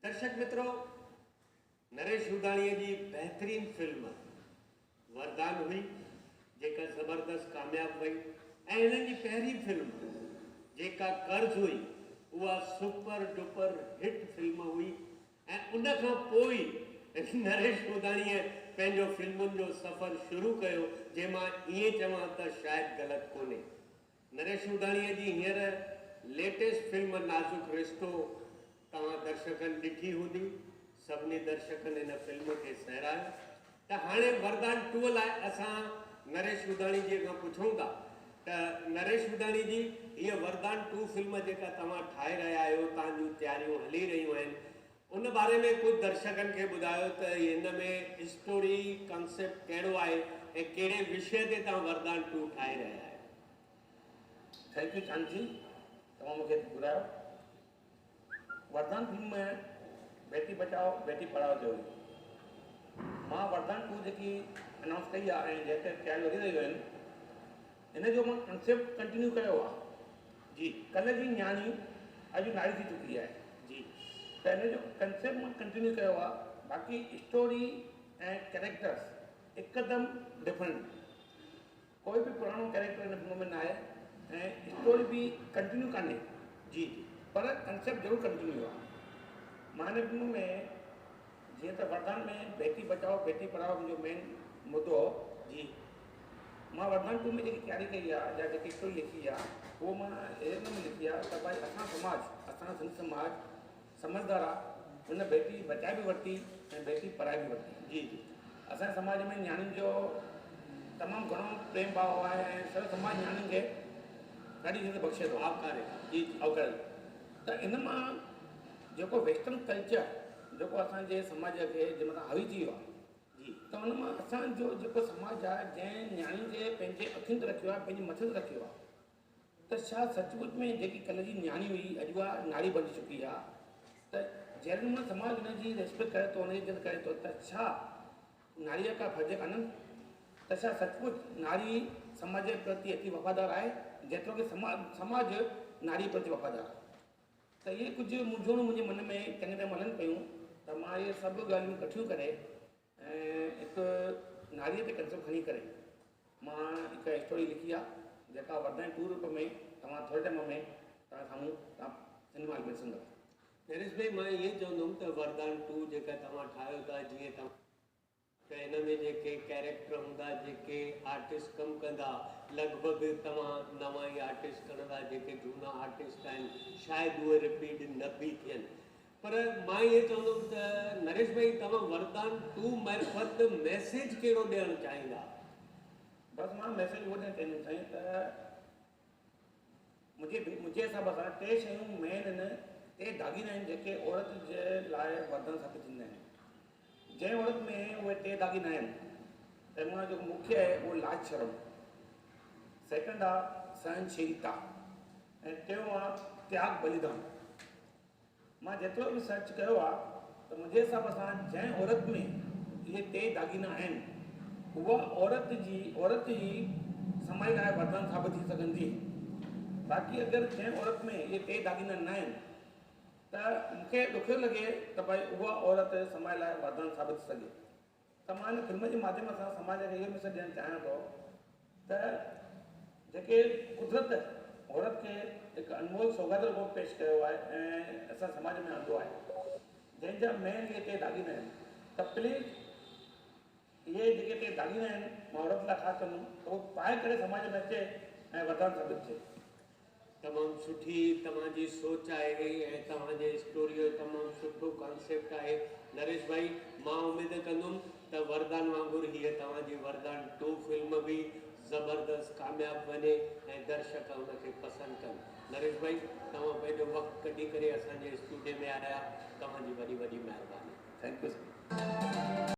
दर्शक मित्रों, नरेश उदाणीअ जी बेहतरीन फिल्म वरदान हुई जेका ज़बरदस्त कामयाब वही ऐं हिननि जी पहिरीं फिल्म जेका कर्ज हुई उहा सुपर डुपर हिट फिल्म हुई ऐं उन खां पोइ नरेश उदाणीअ पंहिंजो फिल्मुनि जो सफ़र शुरू कयो जंहिंमां ईअं चवां त शायदि ग़लति कोन्हे। नरेश उदाणीअ जी हींअर लेटेस्ट फिल्म नाज़ुक रिश्तो तव्हां दर्शकनि ॾिठी हूंदी। सभिनी दर्शकनि इन फिल्म खे साराहियो त हाणे वरदान 2 लाइ असां नरेश उदाणी जी खां पुछूं था त नरेश उदाणी जी हीअ वरदान 2 फिल्म जेका तव्हां ठाहे रहिया आहियो, तव्हांजूं तयारियूं हली रहियूं आहिनि, उन बारे में कुझु दर्शकनि खे ॿुधायो त हिन में स्टोरी कॉन्सेप्ट कहिड़ो आहे ऐं कहिड़े विषय ते तव्हां वरदान 2 ठाहे रहिया आहियो। थैंक यू चांद जी, तव्हां मूंखे ॿुधायो। वरदान फिल्म में बेटी बचाओ बेटी पढ़ाओ जो हुई। मां वरदान 2 जेकी अनाउंस कई आहे ऐं जेके ट्रायल वधी रहियूं आहिनि इन जो मां कंसेप्ट कंटिन्यू कयो आहे। जी, कल्ह जी न्याणी अॼु नारी थी चुकी आहे। जी, त इन जो कंसेप्ट मां कंटिन्यू कयो आहे। बाक़ी स्टोरी ऐं कैरेक्टर्स हिकदमि डिफरेंट, कोई बि पुराणो कैरेक्टर इन फिल्म में न आहे ऐं स्टोरी बि कंटिन्यू कान्हे। जी, पर कंसेप्ट ज़रूरु कंटिन्यू आहे। मां हिन फिल्म में जीअं त वरदान में बेटी बचाओ बेटी पढ़ाओ मुंहिंजो मेन मुद्दो। जी, मां वरदान 2 में जेकी तयारी कई आहे या जेकी स्टोरी लिखी आहे उहो मां अहिड़े नमूने लिखी आहे त भाई असां सिंध समाज समझदार आहे, हुन बेटी बचाए बि वरिती ऐं बेटी पढ़ाए बि वरिती। जी जी, असांजे समाज में नियाणियुनि जो तमामु घणो प्रेम भाव आहे ऐं सॼो समाज नियाणियुनि खे ॾाढी जल्दी बख़्शे थो आवकारे। जी आवकारे। त इन मां जेको वेस्टर्न कल्चर जेको असांजे समाज खे जे मथां हावी थी वियो आहे, जी, त हुन मां असांजो जेको समाज आहे जंहिं नियाणियुनि खे पंहिंजे अखियुनि ते रखियो आहे, पंहिंजे मथे ते रखियो आहे, त छा सचमुच में जेकी कल्ह जी नियाणी हुई अॼु उहा नारी बणी चुकी आहे। त जहिड़े नमूने समाज हुनजी रिस्पेक्ट करे थो, हुनजी इज़त करे थो, त छा नारीअ का फर्ज़ कान्हनि? त छा सचमुच नारी समाज जे प्रति एतिरी वफ़ादार आहे जेतिरो की समाज नारी प्रति वफ़ादार आहे? त इहे कुझु मुंझोणूं मुंहिंजे मन में चङे टाइम हलनि पियूं त मां इहे सभु ॻाल्हियूं इकठियूं करे ऐं हिकु नारीअ ते कंसेप्ट खणी करे मां हिकु स्टोरी लिखी आहे जेका वरदान 2 रूप में तव्हां थोरे टाइम में तव्हां साम्हूं तव्हां सिनेमा में ॾिसंदव। नरेश भाई, मां इहे चवंदुमि त वरदान 2 जेका तव्हां ठाहियो था, जीअं तव्हां त हिन में जेके कैरेक्टर हूंदा, जेके आर्टिस्ट कमु कंदा, लॻभॻि तव्हां नवां ई आर्टिस्ट खणंदा, जेके झूना आर्टिस्ट आहिनि शायदि उहे रिपीट न बि थियनि। पर मां इहे चवंदुमि त नरेश भाई, तव्हां वरदान 2 मार्फत मैसेज कहिड़ो ॾियणु चाहींदा? बसि मां मैसेज उहो ॾियणु चाहींदुमि साईं त मुंहिंजे हिसाब सां 3 शयूं मेन आहिनि, 3 दाॻीना आहिनि जेके औरत जे लाइ वरदान साबित थींदा आहिनि। जंहिं औरत में उहे 3 दाॻीना आहिनि, तंहिंमां जेको मुख्य आहे उहो लाज शर्म, सेकेंड आहे सहनशीलता ऐं टियों आहे त्याग बलिदान। मां जेतिरो बि सर्च कयो आहे त मुंहिंजे हिसाब सां जंहिं औरत में इहे 3 दाॻीना आहिनि उहा औरत जी समाज लाइ वरदान साबित थी सघंदी। बाक़ी अगरि जंहिं औरत में इहे 3 दाॻीना न आहिनि त मूंखे ॾुखियो लॻे त भाई उहा औरत समाज लाइ वरदान साबित थी सघे। त मां हिन फिल्म जे माध्यम सां समाज खे इहो मैसेज ॾियणु चाहियां थो त जेके कुदरत औरत खे हिकु अनमोल सौगात रूप पेश कयो आहे ऐं असां समाज में आंदो आहे, जंहिंजा मेन इहे 3 दाॻीना आहिनि, त प्लीज़ इहे जेके 3 दाॻीना आहिनि मां औरत लाइ ख़ासि कंदुमि त उहो पाए करे समाज में अचे ऐं वरदान साबित थिए। तमामु सुठी तव्हांजी सोच आहे ऐं तव्हांजे स्टोरीअ जो तमामु सुठो कॉन्सेप्ट आहे नरेश भाई। मां उमेदु कंदुमि त वरदान वांगुरु हीअ तव्हांजी वरदान 2 फिल्म बि ज़बरदस्त कामयाबु वञे ऐं दर्शक हुनखे पसंदि कनि। नरेश भाई, तव्हां पंहिंजो वक़्तु कढी करे असांजे स्टूडियो में आया, तव्हांजी वॾी वॾी महिरबानी। Thank U sir.